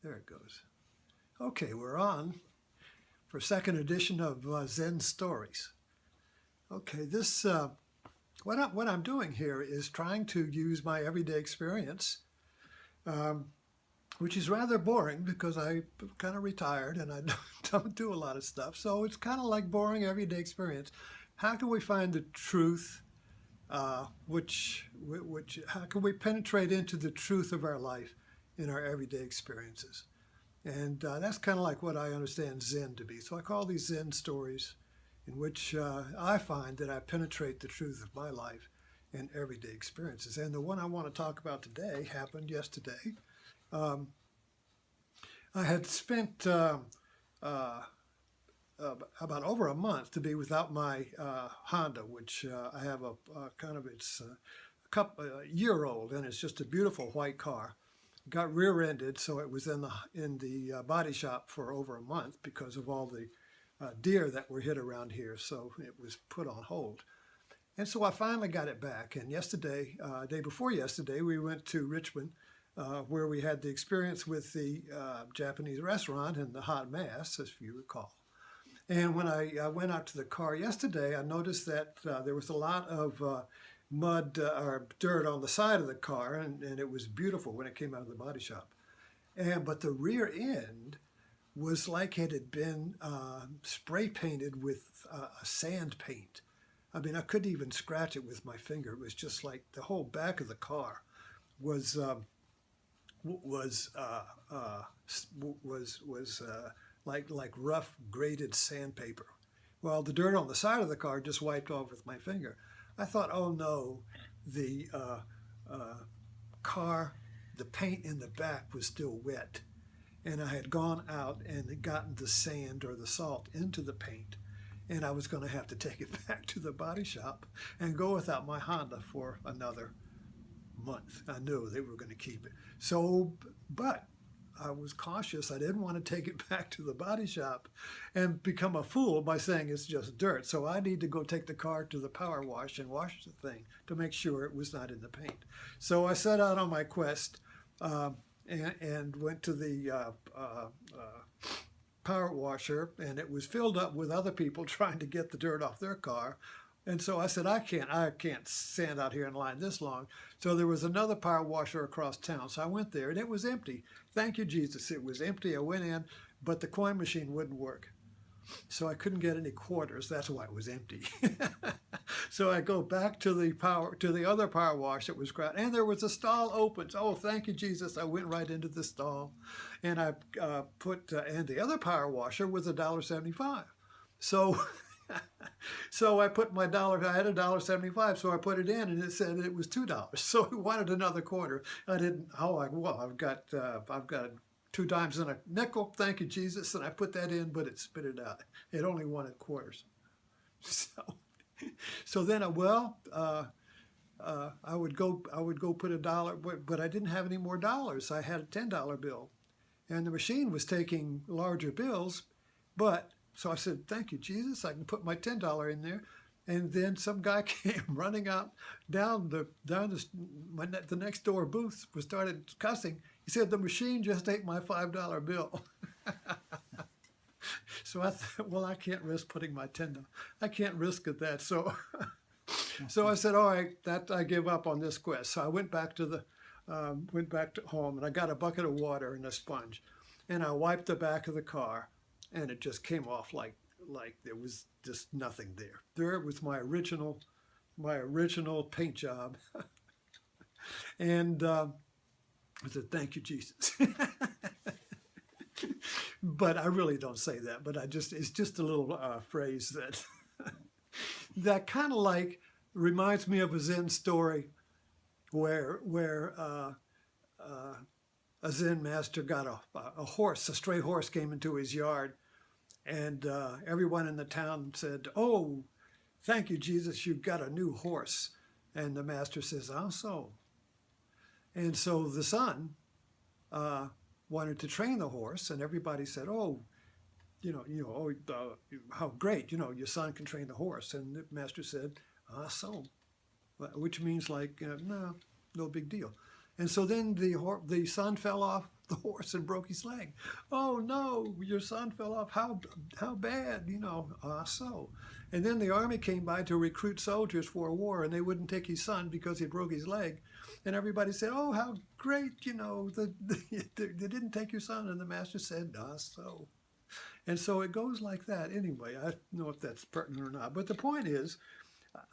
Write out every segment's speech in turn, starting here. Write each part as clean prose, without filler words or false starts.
There it goes. Okay, we're on for second edition of Zen Stories. Okay, this what I'm doing here is trying to use my everyday experience, which is rather boring because I'm kind of retired and I don't do a lot of stuff. So it's kind of like boring everyday experience. How can we find the truth? How can we penetrate into the truth of our life in our everyday experiences? And that's kind of like what I understand Zen to be. So I call these Zen stories in which I find that I penetrate the truth of my life in everyday experiences. And the one I want to talk about today happened yesterday. I had spent about over a month to be without my Honda, which I have a kind of, it's a year old, and it's just a beautiful white car. Got rear-ended, so it was in the body shop for over a month because of all the deer that were hit around here, so it was put on hold. And so I finally got it back, and yesterday, day before yesterday, we went to Richmond, where we had the experience with the Japanese restaurant and the hot mass, as you recall. And when I went out to the car yesterday, I noticed that there was a lot of mud or dirt on the side of the car, and it was beautiful when it came out of the body shop. But the rear end was like it had been spray painted with a sand paint. I mean, I couldn't even scratch it with my finger. It was just like the whole back of the car was like rough grated sandpaper. Well, the dirt on the side of the car just wiped off with my finger. I thought, oh no, the car, the paint in the back was still wet. And I had gone out and gotten the sand or the salt into the paint. And I was going to have to take it back to the body shop and go without my Honda for another month. I knew they were going to keep it. So, but I was cautious. I didn't want to take it back to the body shop and become a fool by saying it's just dirt. So I need to go take the car to the power wash and wash the thing to make sure it was not in the paint. So I set out on my quest and went to the power washer, and it was filled up with other people trying to get the dirt off their car. And so I said, I can't stand out here in line this long. So there was another power washer across town. So I went there, and it was empty. Thank you, Jesus. It was empty. I went in, but the coin machine wouldn't work. So I couldn't get any quarters. That's why it was empty. So I go back to the other power wash that was crowded, and there was a stall open. Oh, thank you, Jesus. I went right into the stall, and I and the other power washer was $1.75. So so I put my dollar, I had $1.75, so I put it in, and it said it was $2. So I wanted another quarter. I didn't, I've got 2 dimes and a nickel, thank you, Jesus, and I put that in, but it spit it out. It only wanted quarters. So then, I would go put $1, but I didn't have any more dollars. I had a $10 bill, and the machine was taking larger bills, so I said, thank you, Jesus, I can put my $10 in there. And then some guy came running out down the next door booth, started cussing. He said, the machine just ate my $5 bill. So I thought, well, I can't risk putting my $10. I can't risk it that. So I said, all right, I give up on this quest. So I went back to home, and I got a bucket of water and a sponge, and I wiped the back of the car, and it just came off like there was just nothing there. There was my original paint job. And I said, thank you, Jesus. But I really don't say that, but it's just a little phrase that that kind of like reminds me of a Zen story where a Zen master got a horse, a stray horse came into his yard, and everyone in the town said, oh, thank you, Jesus, you've got a new horse. And the master says, oh, so. And so the son wanted to train the horse, and everybody said, oh, how great, your son can train the horse. And the master said, ah, so, which means like, no big deal. And so then the son fell off the horse and broke his leg. Oh no, your son fell off. How bad, you know? So. And then the army came by to recruit soldiers for a war, and they wouldn't take his son because he broke his leg. And everybody said, oh, how great, you know, they didn't take your son. And the master said, so. And so it goes like that anyway. I don't know if that's pertinent or not. But the point is,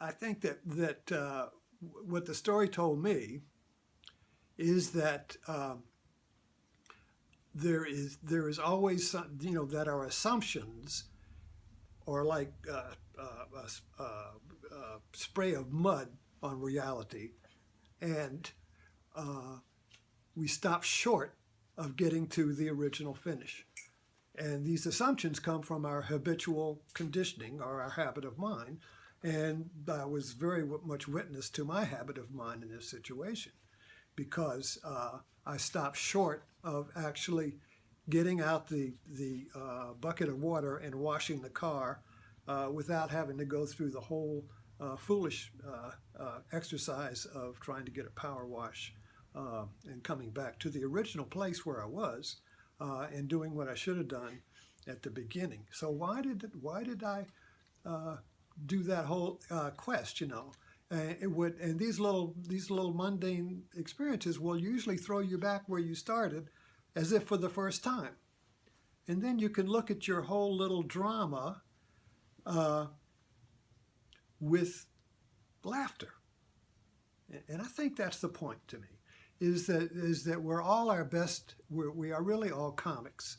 I think that what the story told me is that there is always some, you know, that our assumptions are like a spray of mud on reality, and we stop short of getting to the original finish. And these assumptions come from our habitual conditioning or our habit of mind. And I was very much witness to my habit of mind in this situation, because I stopped short of actually getting out the bucket of water and washing the car without having to go through the whole foolish exercise of trying to get a power wash and coming back to the original place where I was and doing what I should have done at the beginning. So why did I do that whole quest, you know? And these little mundane experiences will usually throw you back where you started, as if for the first time. And then you can look at your whole little drama with laughter. And I think that's the point to me, is that we're all our best, we are really all comics,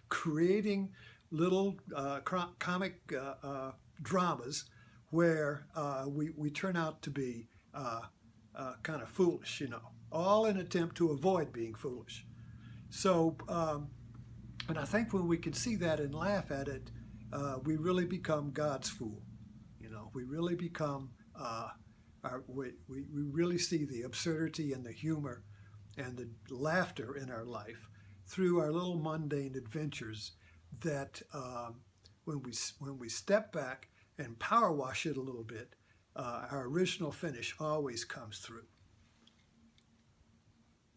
creating little comic dramas where we turn out to be kind of foolish, you know, all in an attempt to avoid being foolish. So, and I think when we can see that and laugh at it, we really become God's fool. You know, we really become, we really see the absurdity and the humor and the laughter in our life through our little mundane adventures that when we step back and power wash it a little bit, our original finish always comes through.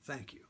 Thank you.